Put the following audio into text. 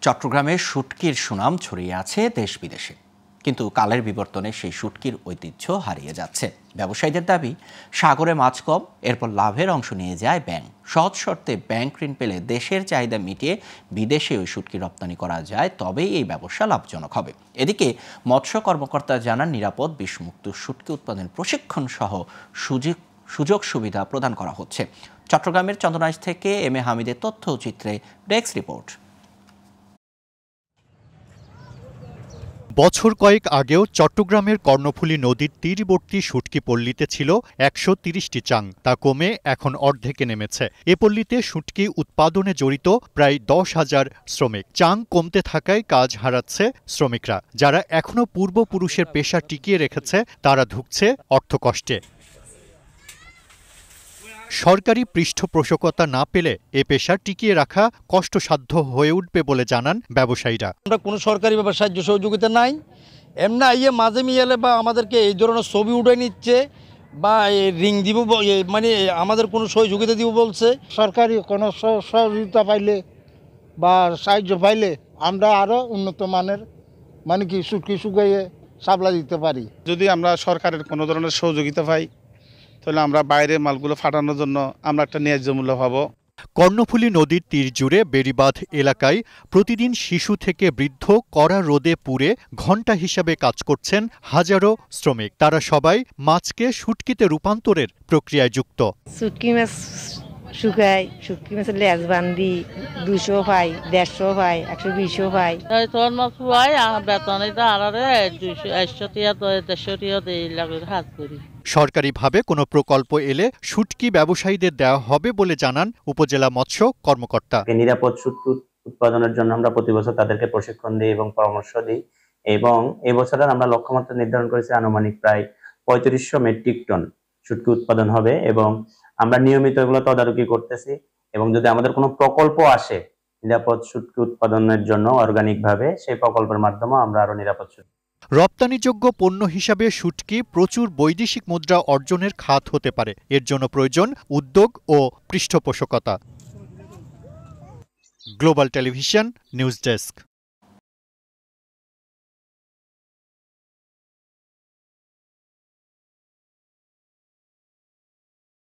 চট্টগ্রামের শুটকির সুনাম ছড়িয়ে আছে দেশ বিদেশে, কিন্তু কালের বিবর্তনে সেই শুটকির ঐতিহ্য হারিয়ে যাচ্ছে। ব্যবসায়ীদের দাবি, সাগরে মাছ কম, এরপর লাভের অংশ নিয়ে যায় ব্যাংক। সহজ শর্তে ব্যাংক ঋণ পেলে দেশের চাহিদা মিটিয়ে বিদেশে ওই শুটকি রপ্তানি করা যায়, তবেই এই ব্যবসা লাভজনক হবে। এদিকে মৎস্য কর্মকর্তা জানান, নিরাপদ বিষমুক্ত শুটকি উৎপাদনের প্রশিক্ষণ সহ সুযোগ সুবিধা প্রদান করা হচ্ছে। চট্টগ্রামের চন্দনাইশ থেকে এম এ হামিদের তথ্যচিত্রে ডেস্ক রিপোর্ট। বছর কয়েক আগেও চট্টগ্রামের কর্ণফুলী নদীর তীরবর্তী শুটকি পল্লীতে ছিল ১৩০টি চাং, তা কমে এখন অর্ধেকে নেমেছে। এ পল্লীতে শুটকি উৎপাদনে জড়িত প্রায় ১০,০০০ শ্রমিক। চাং কমতে থাকায় কাজ হারাচ্ছে শ্রমিকরা। যারা এখনো পূর্বপুরুষের পেশা টিকিয়ে রেখেছে, তারা ভুগছে অর্থকষ্টে। সরকারি পৃষ্ঠপোষকতা না পেলে এ পেশা টিকিয়ে রাখা কষ্টসাধ্য হয়ে উঠবে বলে জানান ব্যবসায়ীরা। আমরা কোনো সরকারি ব্যাপার সাহায্য সহযোগিতা নাই, এমনি আইয়ে মাঝে মিয়ালে বা আমাদেরকে এই ধরনের ছবি উঠে নিচ্ছে বা রিং দিব, মানে আমাদের কোনো সহযোগিতা দিব বলছে। সরকারি কোনো সহযোগিতা পাইলে বা সাহায্য পাইলে আমরা আরও উন্নত মানের মানে কি শুটকি শুকাইয়ে সাপ্লাই দিতে পারি। যদি আমরা সরকারের কোনো ধরনের সহযোগিতা পাই, তাহলে আমরা বাইরে মালগুলো ফাটানোর জন্য আমরা একটা ন্যায্য মূল্য পাবো। কর্ণফুলী নদীর তীর জুড়ে বেড়িবাঁধ এলাকায় প্রতিদিন শিশু থেকে বৃদ্ধ কড়া রোদে পুড়ে ঘণ্টা হিসাবে কাজ করছেন হাজারো শ্রমিক। তারা সবাই মাছকে শুটকিতে রূপান্তরের প্রক্রিয়ায় যুক্ত। শুটকি মাছ শুকাই, শুটকি মাছের লেজ বান্ধি ২০০ পাই, ১৫০ পাই, ১২০ পাই। তোর মাছ পাই বেতন এটা আড়ারে ২০০ টিয়া ১৫০ টিয়া দিয়ে লাগে হাত করি। সরকারিভাবে কোনো প্রকল্প এলে শুটকি ব্যবসায়ীদের দেওয়া হবে বলে জানান উপজেলা মৎস্য কর্মকর্তা। নিরাপদ শুটকি উৎপাদনের জন্য আমরা প্রতি বছর তাদেরকে প্রশিক্ষণ দিই এবং পরামর্শ দিই, এবং এই বছরের আমরা লক্ষ্যমাত্রা নির্ধারণ করেছি আনুমানিক প্রায় ৩৫০০ মেট্রিক টন শুটকি উৎপাদন হবে, এবং আমরা নিয়মিত এগুলো তদারকি করতেছি। এবং যদি আমাদের কোনো প্রকল্প আসে নিরাপদ শুটকি উৎপাদনের জন্য অর্গানিক ভাবে, সেই প্রকল্পের মাধ্যমে আমরা আরো নিরাপদ শুটকি। রপ্তানিযোগ্য পণ্য হিসাবে শুটকি প্রচুর বৈদেশিক মুদ্রা অর্জনের খাত হতে পারে। এর জন্য প্রয়োজন উদ্যোগ ও পৃষ্ঠপোষকতা। Global television news desk.